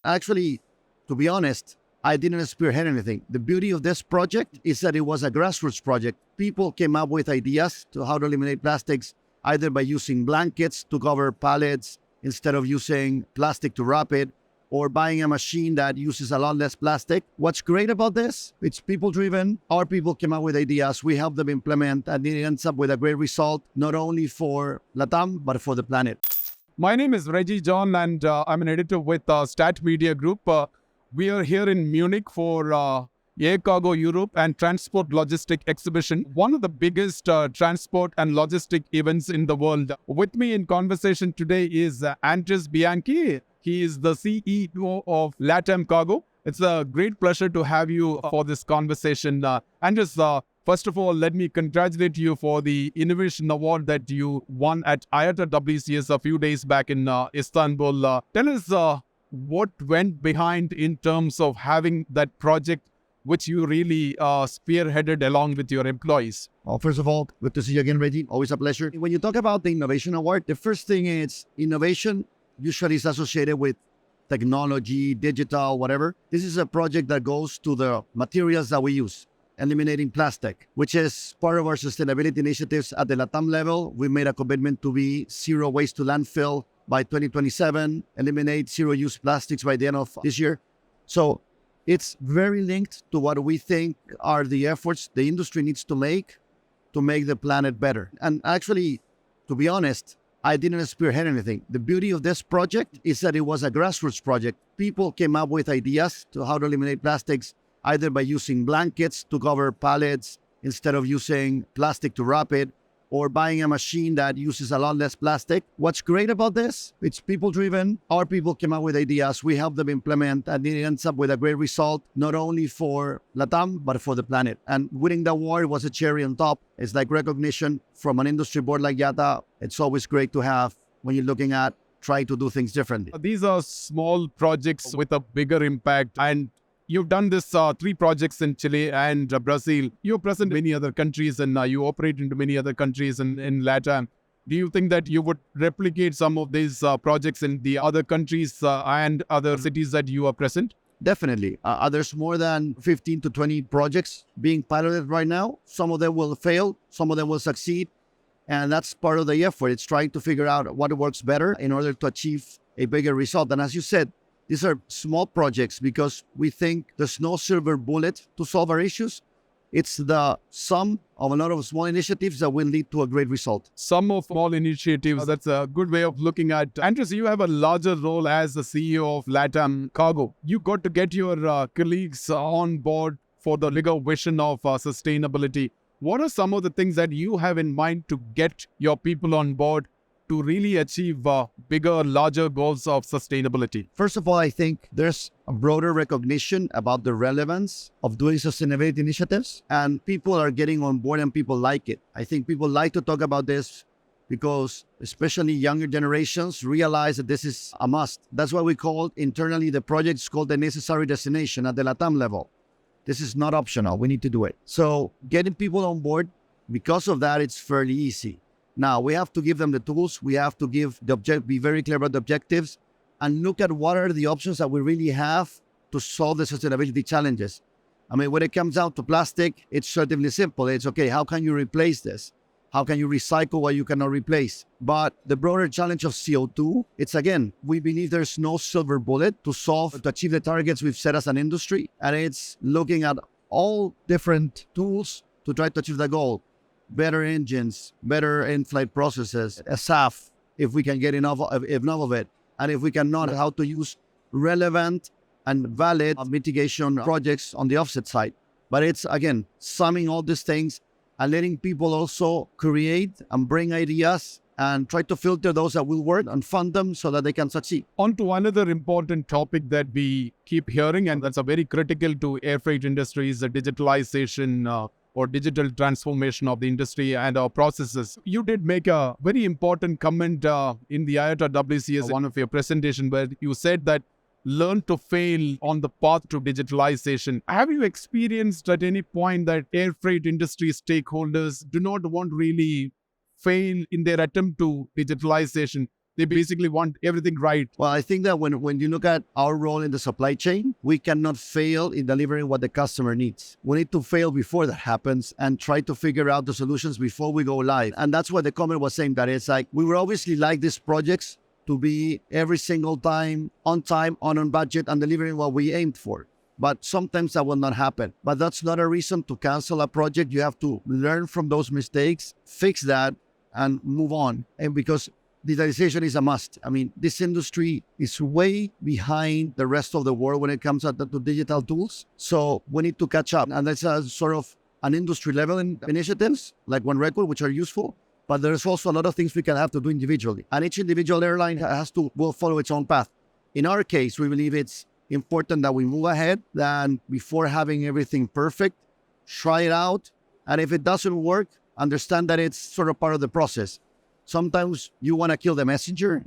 Actually, to be honest, I didn't spearhead anything. The beauty of this project is that it was a grassroots project. People came up with ideas to how to eliminate plastics, either by using blankets to cover pallets instead of using plastic to wrap it, or buying a machine that uses a lot less plastic. What's great about this? It's people-driven. Our people came up with ideas. We help them implement, and it ends up with a great result, not only for LATAM, but for the planet. My name is Reji John, and I'm an editor with Stat Media Group. We are here in Munich for Air Cargo Europe and Transport Logistic Exhibition, one of the biggest transport and logistic events in the world. With me in conversation today is Andrés Bianchi. He is the CEO of LATAM Cargo. It's a great pleasure to have you for this conversation. Andrés, first of all, let me congratulate you for the Innovation Award that you won at IATA WCS a few days back in Istanbul. Tell us what went behind in terms of having that project which you really spearheaded along with your employees. Well, first of all, good to see you again, Reggie. Always a pleasure. When you talk about the Innovation Award, the first thing is innovation usually is associated with technology, digital, whatever. This is a project that goes to the materials that we use, eliminating plastic, which is part of our sustainability initiatives at the LATAM level. We made a commitment to be zero waste to landfill by 2027, eliminate zero-use plastics by the end of this year. So it's very linked to what we think are the efforts the industry needs to make the planet better. And actually, to be honest, I didn't spearhead anything. The beauty of this project is that it was a grassroots project. People came up with ideas to how to eliminate plastics, either by using blankets to cover pallets instead of using plastic to wrap it, or buying a machine that uses a lot less plastic. What's great about this? It's people-driven. Our people came up with ideas. We help them implement, and it ends up with a great result, not only for LATAM, but for the planet. And winning the award was a cherry on top. It's like recognition from an industry board like IATA. It's always great to have when you're looking at trying to do things differently. These are small projects with a bigger impact, and you've done this 3 projects in Chile and Brazil. You're present in many other countries, and you operate into many other countries in LATAM. Do you think that you would replicate some of these projects in the other countries and other cities that you are present? Definitely. There's more than 15 to 20 projects being piloted right now. Some of them will fail, some of them will succeed. And that's part of the effort. It's trying to figure out what works better in order to achieve a bigger result. And as you said, these are small projects because we think there's no silver bullet to solve our issues. It's the sum of a lot of small initiatives that will lead to a great result. Some of small initiatives, that's a good way of looking at. Andrés, you have a larger role as the CEO of LATAM Cargo. You got to get your colleagues on board for the bigger vision of sustainability. What are some of the things that you have in mind to get your people on board to really achieve bigger, larger goals of sustainability? First of all, I think there's a broader recognition about the relevance of doing sustainability initiatives, and people are getting on board and people like it. I think people like to talk about this because especially younger generations realize that this is a must. That's why we call internally the project is called the necessary destination at the LATAM level. This is not optional. We need to do it. So getting people on board, because of that, it's fairly easy. Now, we have to give them the tools. We have to be very clear about the objectives and look at what are the options that we really have to solve the sustainability challenges. I mean, when it comes down to plastic, it's relatively simple. It's okay, how can you replace this? How can you recycle what you cannot replace? But the broader challenge of CO2, it's again, we believe there's no silver bullet to achieve the targets we've set as an industry. And it's looking at all different tools to try to achieve the goal. Better engines, better in-flight processes, a SAF, if we can get enough of it. And if we cannot, how to use relevant and valid mitigation projects on the offset side. But it's, again, summing all these things and letting people also create and bring ideas and try to filter those that will work and fund them so that they can succeed. On to another important topic that we keep hearing, and that's a very critical to air freight industries, the digitalization or digital transformation of the industry and our processes. You did make a very important comment in the IATA WCS, one of your presentation, where you said that learn to fail on the path to digitalization. Have you experienced at any point that air freight industry stakeholders do not want to really fail in their attempt to digitalization? They basically want everything right. Well, I think that when you look at our role in the supply chain, we cannot fail in delivering what the customer needs. We need to fail before that happens and try to figure out the solutions before we go live. And that's what the comment was saying, that it's like, we would obviously like these projects to be every single time, on budget, and delivering what we aimed for. But sometimes that will not happen. But that's not a reason to cancel a project. You have to learn from those mistakes, fix that, and move on. And because digitalization is a must. I mean, this industry is way behind the rest of the world when it comes to digital tools. So we need to catch up. And that's a sort of an industry level initiatives like One Record, which are useful. But there's also a lot of things we can have to do individually. And each individual airline will follow its own path. In our case, we believe it's important that we move ahead than before having everything perfect. Try it out. And if it doesn't work, understand that it's sort of part of the process. Sometimes you want to kill the messenger,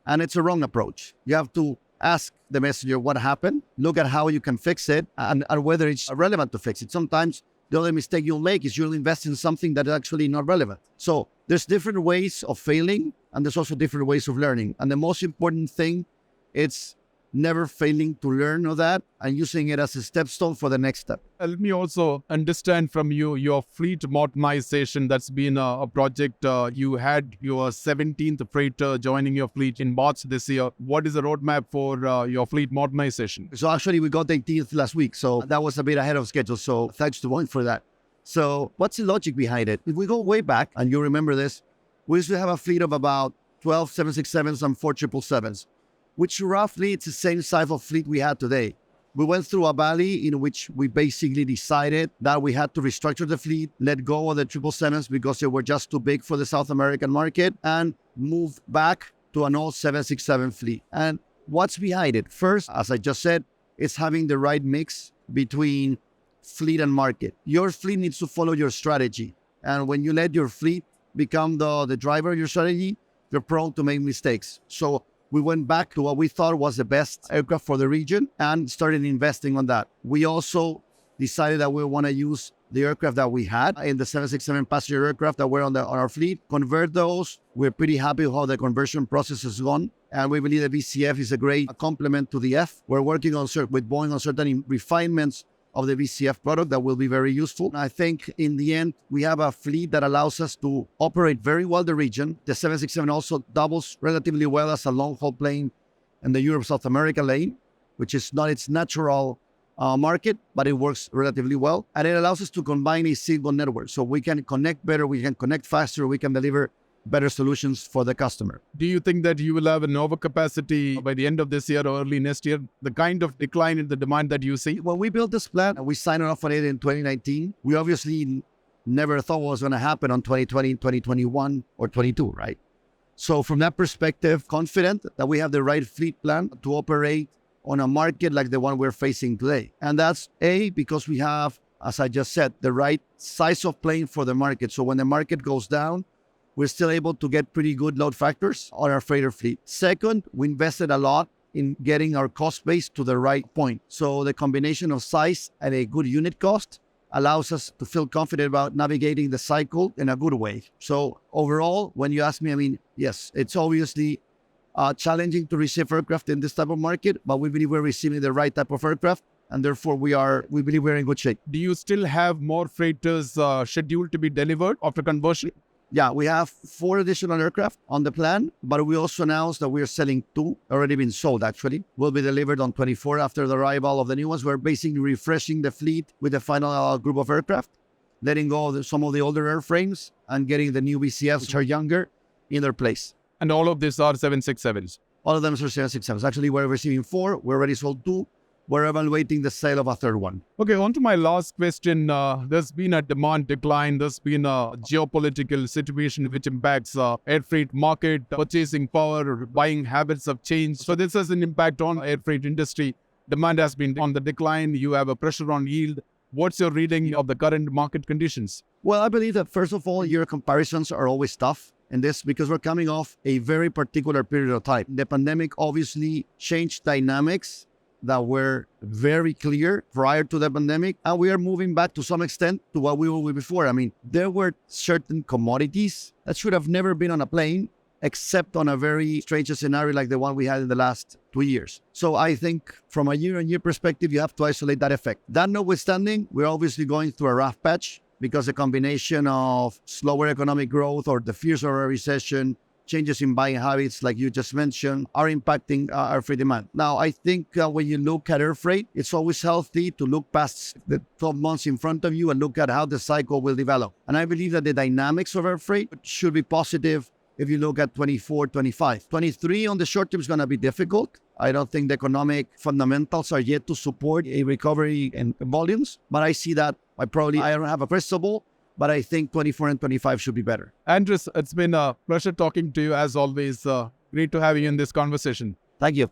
and it's a wrong approach. You have to ask the messenger what happened, look at how you can fix it, and whether it's relevant to fix it. Sometimes the other mistake you'll make is you'll invest in something that is actually not relevant. So there's different ways of failing, and there's also different ways of learning. And the most important thing, it's never failing to learn of that and using it as a stepstone for the next step. Let me also understand from you your fleet modernization. That's been a project. You had your 17th freighter joining your fleet in March this year. What is the roadmap for your fleet modernization? So actually we got the 18th last week. So that was a bit ahead of schedule. So thanks to Boeing for that. So what's the logic behind it? If we go way back, and you remember this, we used to have a fleet of about 12 767s and 4 777s. Which roughly it's the same size of fleet we had today. We went through a valley in which we basically decided that we had to restructure the fleet, let go of the 777s because they were just too big for the South American market, and move back to an old 767 fleet. And what's behind it? First, as I just said, it's having the right mix between fleet and market. Your fleet needs to follow your strategy. And when you let your fleet become the driver of your strategy, you're prone to make mistakes. So we went back to what we thought was the best aircraft for the region and started investing on that. We also decided that we want to use the aircraft that we had in the 767 passenger aircraft that were on our fleet, convert those. We're pretty happy with how the conversion process has gone. And we believe the VCF is a great complement to the F. We're working with Boeing on certain refinements of the VCF product that will be very useful. I think in the end, we have a fleet that allows us to operate very well the region. The 767 also doubles relatively well as a long-haul plane in the Europe-South America lane, which is not its natural market, but it works relatively well. And it allows us to combine a single network. So we can connect better, we can connect faster, we can deliver better solutions for the customer. Do you think that you will have an overcapacity by the end of this year or early next year? The kind of decline in the demand that you see? When we built this plan and we signed off on it in 2019, we obviously never thought what was going to happen on 2020, 2021, or 22, right? So from that perspective, confident that we have the right fleet plan to operate on a market like the one we're facing today. And that's because we have, as I just said, the right size of plane for the market. So when the market goes down, we're still able to get pretty good load factors on our freighter fleet. Second, we invested a lot in getting our cost base to the right point. So the combination of size and a good unit cost allows us to feel confident about navigating the cycle in a good way. So overall, when you ask me, I mean, yes, it's obviously challenging to receive aircraft in this type of market, but we believe we're receiving the right type of aircraft. And therefore, we believe we're in good shape. Do you still have more freighters scheduled to be delivered after conversion? Yeah, we have 4 additional aircraft on the plan, but we also announced that we are selling 2, already been sold actually, will be delivered on 24 after the arrival of the new ones. We're basically refreshing the fleet with the final group of aircraft, letting go of some of the older airframes and getting the new VCFs, which are younger, in their place. And all of these are 767s? All of them are 767s. Actually, we're receiving 4, we already sold 2. We're evaluating the sale of a 3rd one. Okay, on to my last question. There's been a demand decline. There's been a geopolitical situation which impacts air freight market, purchasing power, buying habits have changed. So this has an impact on air freight industry. Demand has been on the decline. You have a pressure on yield. What's your reading of the current market conditions? Well, I believe that first of all, year comparisons are always tough in this because we're coming off a very particular period of time. The pandemic obviously changed dynamics that were very clear prior to the pandemic. And we are moving back to some extent to what we were before. I mean, there were certain commodities that should have never been on a plane except on a very strange scenario like the one we had in the last 2 years. So I think from a year-on-year perspective, you have to isolate that effect. That notwithstanding, we're obviously going through a rough patch because a combination of slower economic growth or the fears of a recession, changes in buying habits, like you just mentioned, are impacting our free demand. Now, I think when you look at air freight, it's always healthy to look past the 12 months in front of you and look at how the cycle will develop. And I believe that the dynamics of air freight should be positive if you look at 24, 25. 23 on the short term is going to be difficult. I don't think the economic fundamentals are yet to support a recovery in volumes, but I see that I don't have a crystal ball, but I think 24 and 25 should be better. Andres, it's been a pleasure talking to you as always. Great to have you in this conversation. Thank you.